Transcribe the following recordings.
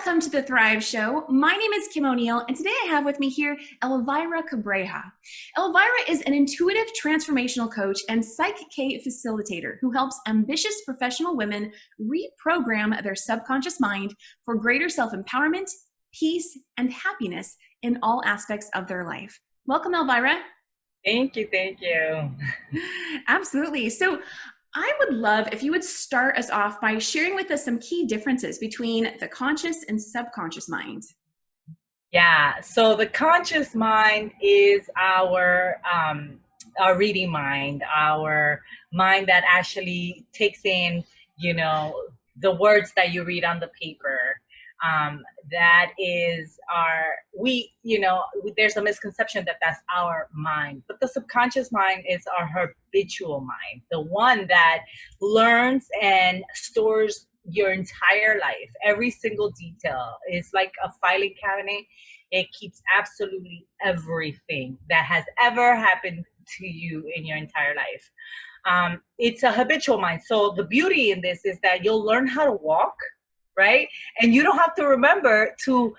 Welcome to the Thrive Show. My name is Kim O'Neill, and today I have with me here Elvira Cabreja. Elvira is an intuitive transformational coach and Psych-K facilitator who helps ambitious professional women reprogram their subconscious mind for greater self-empowerment, peace, and happiness in all aspects of their life. Welcome, Elvira. Thank you. Thank you. Absolutely. So I would love if you would start us off by sharing with us some key differences between the conscious and subconscious mind. Yeah. So the conscious mind is our reading mind, our mind that actually takes in, the words that you read on the paper. That is there's a misconception that that's our mind, but the subconscious mind is our habitual mind, the one that learns and stores your entire life. Every single detail is like a filing cabinet. It keeps absolutely everything that has ever happened to you in your entire life. It's a habitual mind. So the beauty in this is that you'll learn how to walk, right? And you don't have to remember to,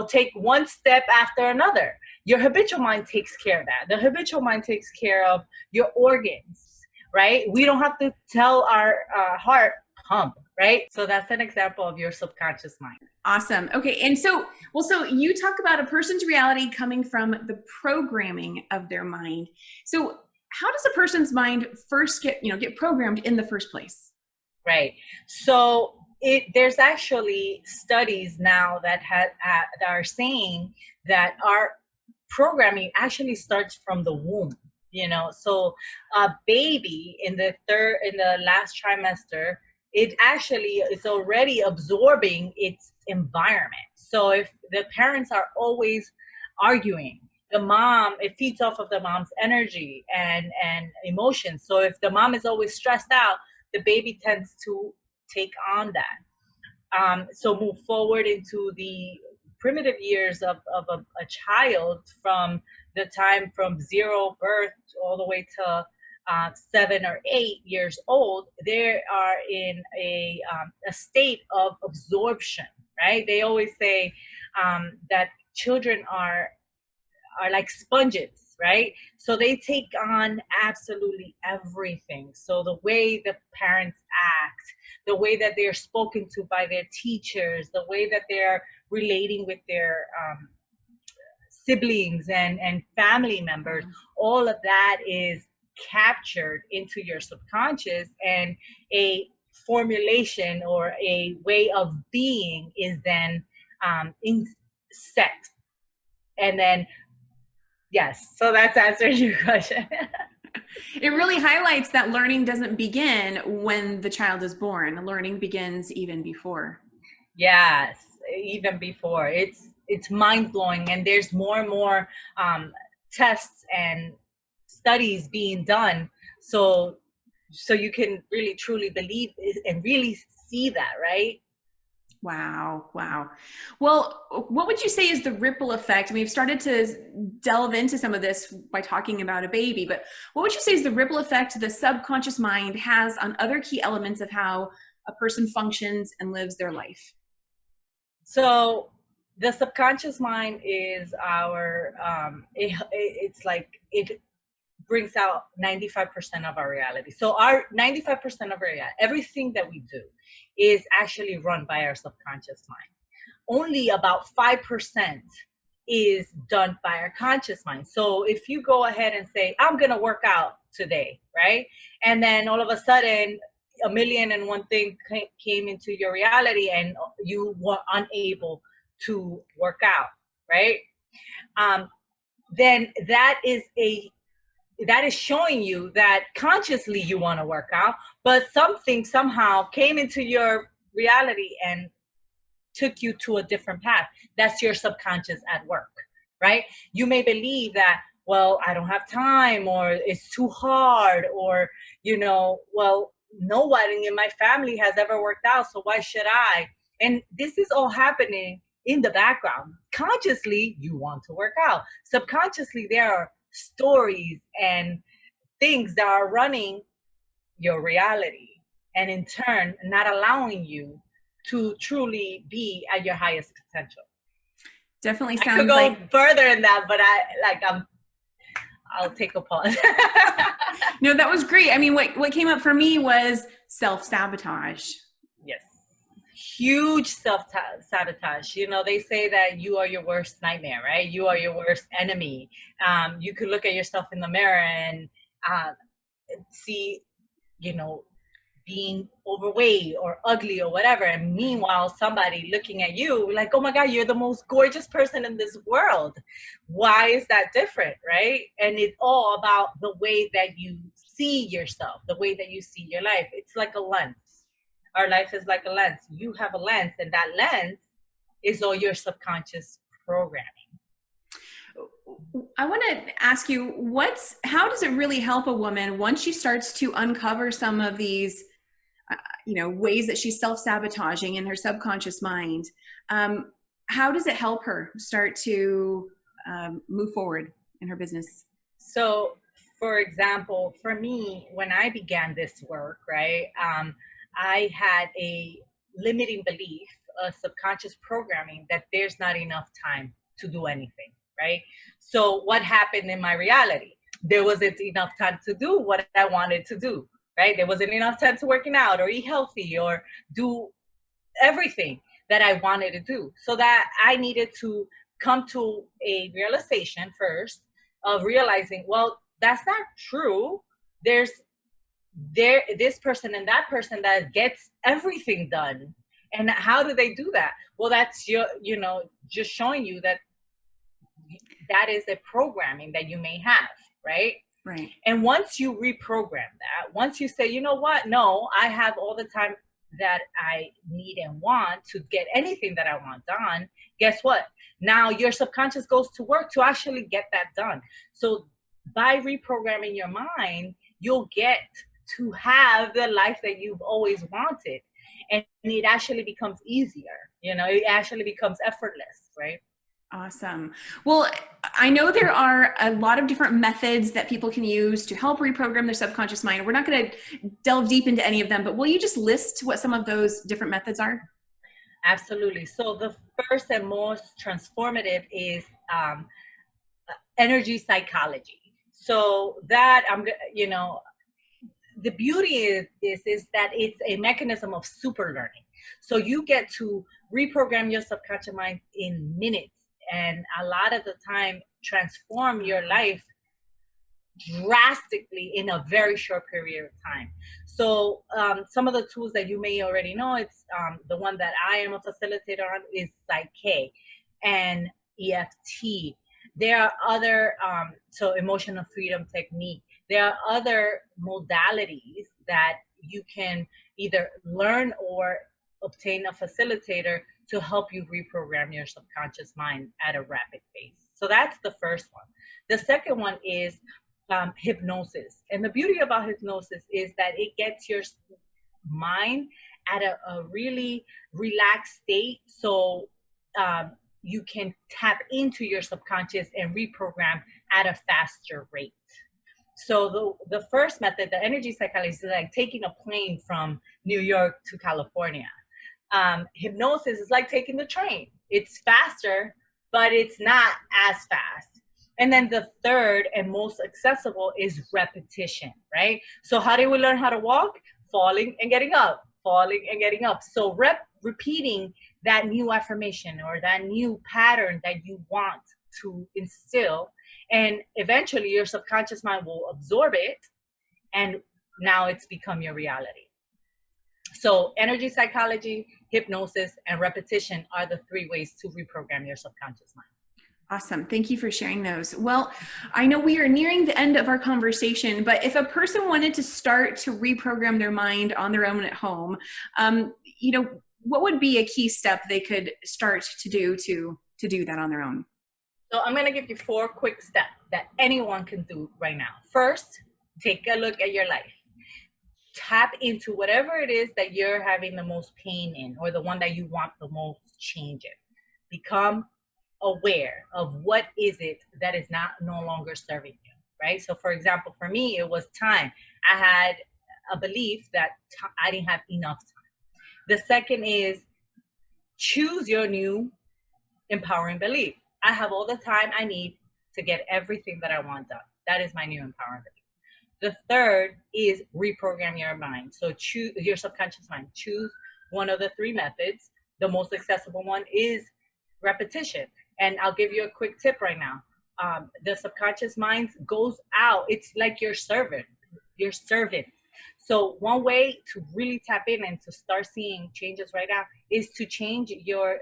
take one step after another. Your habitual mind takes care of that. The habitual mind takes care of your organs, right? We don't have to tell our heart pump, right? So that's an example of your subconscious mind. Awesome. Okay. And so you talk about a person's reality coming from the programming of their mind. So how does a person's mind first get programmed in the first place? Right. So there's actually studies now that are saying that our programming actually starts from the womb. So a baby in the last trimester, it actually is already absorbing its environment. So if the parents are always arguing, it feeds off of the mom's energy and emotions. So if the mom is always stressed out, the baby tends to take on that. So move forward into the primitive years of a child, from the time from zero birth all the way to 7 or 8 years old. They are in a state of absorption, right? They always say that children are like sponges, right? So they take on absolutely everything. So the way the parents act, the way that they're spoken to by their teachers, the way that they're relating with their siblings and family members, all of that is captured into your subconscious, and a formulation or a way of being is then set. And then, yes, so that's answering your question. It really highlights that learning doesn't begin when the child is born. Learning begins even before. Yes, even before. It's mind-blowing, and there's more and more tests and studies being done, so you can really truly believe and really see that, right? Wow. Well, what would you say is the ripple effect? We've started to delve into some of this by talking about a baby, but what would you say is the ripple effect the subconscious mind has on other key elements of how a person functions and lives their life? So the subconscious mind is our it's like it brings out 95% of our reality. So our 95% of our reality, everything that we do, is actually run by our subconscious mind. Only about 5% is done by our conscious mind. So if you go ahead and say, I'm going to work out today, right? And then all of a sudden, a million and one thing came into your reality and you were unable to work out, right? Then that is showing you that consciously you want to work out, but something somehow came into your reality and took you to a different path. That's your subconscious at work, right? You may believe that, well, I don't have time, or it's too hard, or, well, nobody in my family has ever worked out, so why should I? And this is all happening in the background. Consciously, you want to work out. Subconsciously, there are stories and things that are running your reality, and in turn not allowing you to truly be at your highest potential. Definitely I could sounds go like further in that, but I'll take a pause. no, that was great. I mean, what came up for me was self-sabotage. Yes. Huge self-sabotage. You know, they say that you are your worst nightmare, right? You are your worst enemy. You could look at yourself in the mirror and see, you know, being overweight or ugly or whatever. And meanwhile, somebody looking at you like, oh my God, you're the most gorgeous person in this world. Why is that different, right? And it's all about the way that you see yourself, the way that you see your life. It's like a lens. Our life is like a lens. You have a lens, and that lens is all your subconscious programming. I want to ask you, how does it really help a woman once she starts to uncover some of these ways that she's self-sabotaging in her subconscious mind? How does it help her start to move forward in her business? So, for example, for me, when I began this work, right, I had a limiting belief, a subconscious programming that there's not enough time to do anything, right? So what happened in my reality? There wasn't enough time to do what I wanted to do, right? There wasn't enough time to working out or eat healthy or do everything that I wanted to do. So that I needed to come to a realization first of realizing, well, that's not true. There's this person and that person that gets everything done. And how do they do that? Well, that's just showing you that is a programming that you may have, right? Right. And once you reprogram that, once you say, you know what, no, I have all the time that I need and want to get anything that I want done, guess what? Now your subconscious goes to work to actually get that done. So by reprogramming your mind, you'll get to have the life that you've always wanted. And it actually becomes easier. It actually becomes effortless, right? Awesome. Well, I know there are a lot of different methods that people can use to help reprogram their subconscious mind. We're not going to delve deep into any of them, but will you just list what some of those different methods are? Absolutely. So the first and most transformative is energy psychology. So that the beauty is that it's a mechanism of super learning. So you get to reprogram your subconscious mind in minutes, and a lot of the time transform your life drastically in a very short period of time. So some of the tools that you may already know, it's the one that I am a facilitator on is Psych-K and EFT. There are other, so emotional freedom technique. There are other modalities that you can either learn or obtain a facilitator to help you reprogram your subconscious mind at a rapid pace. So that's the first one. The second one is hypnosis. And the beauty about hypnosis is that it gets your mind at a really relaxed state. So you can tap into your subconscious and reprogram at a faster rate. So the first method, the energy psychology, is like taking a plane from New York to California. Hypnosis is like taking the train. It's faster, but it's not as fast. And then the third and most accessible is repetition, right? So how do we learn how to walk? Falling and getting up, falling and getting up. So repeating that new affirmation or that new pattern that you want to instill, and eventually your subconscious mind will absorb it, and now it's become your reality. So energy psychology, hypnosis, and repetition are the three ways to reprogram your subconscious mind. Awesome. Thank you for sharing those. Well, I know we are nearing the end of our conversation, but if a person wanted to start to reprogram their mind on their own at home, what would be a key step they could start to do that on their own? So I'm going to give you 4 quick steps that anyone can do right now. First, take a look at your life. Tap into whatever it is that you're having the most pain in, or the one that you want the most change in. Become aware of what is it that is no longer serving you, right? So for example, for me, it was time. I had a belief that I didn't have enough time. The second is choose your new empowering belief. I have all the time I need to get everything that I want done. That is my new empowering belief. The third is reprogram your mind. So choose your subconscious mind. Choose one of the three methods. The most accessible one is repetition. And I'll give you a quick tip right now. The subconscious mind goes out. It's like your servant. So one way to really tap in and to start seeing changes right now is to change your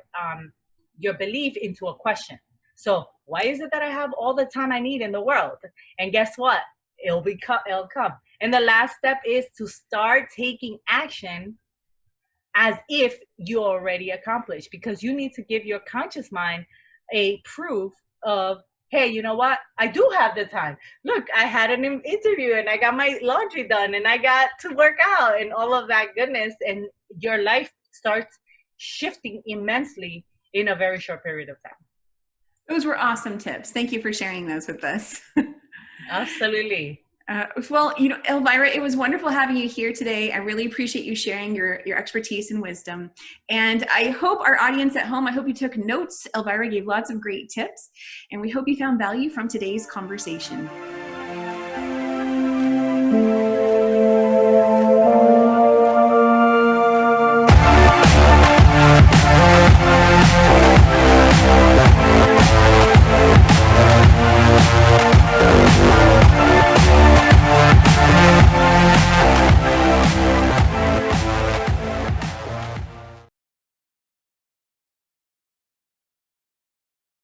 belief into a question. So why is it that I have all the time I need in the world? And guess what? It'll come. And the last step is to start taking action as if you already accomplished, because you need to give your conscious mind a proof of, hey, you know what? I do have the time. Look, I had an interview and I got my laundry done and I got to work out and all of that goodness. And your life starts shifting immensely in a very short period of time. Those were awesome tips. Thank you for sharing those with us. Absolutely. Well, Elvira, it was wonderful having you here today. I really appreciate you sharing your expertise and wisdom. And I hope our audience at home, I hope you took notes. Elvira gave lots of great tips, and we hope you found value from today's conversation.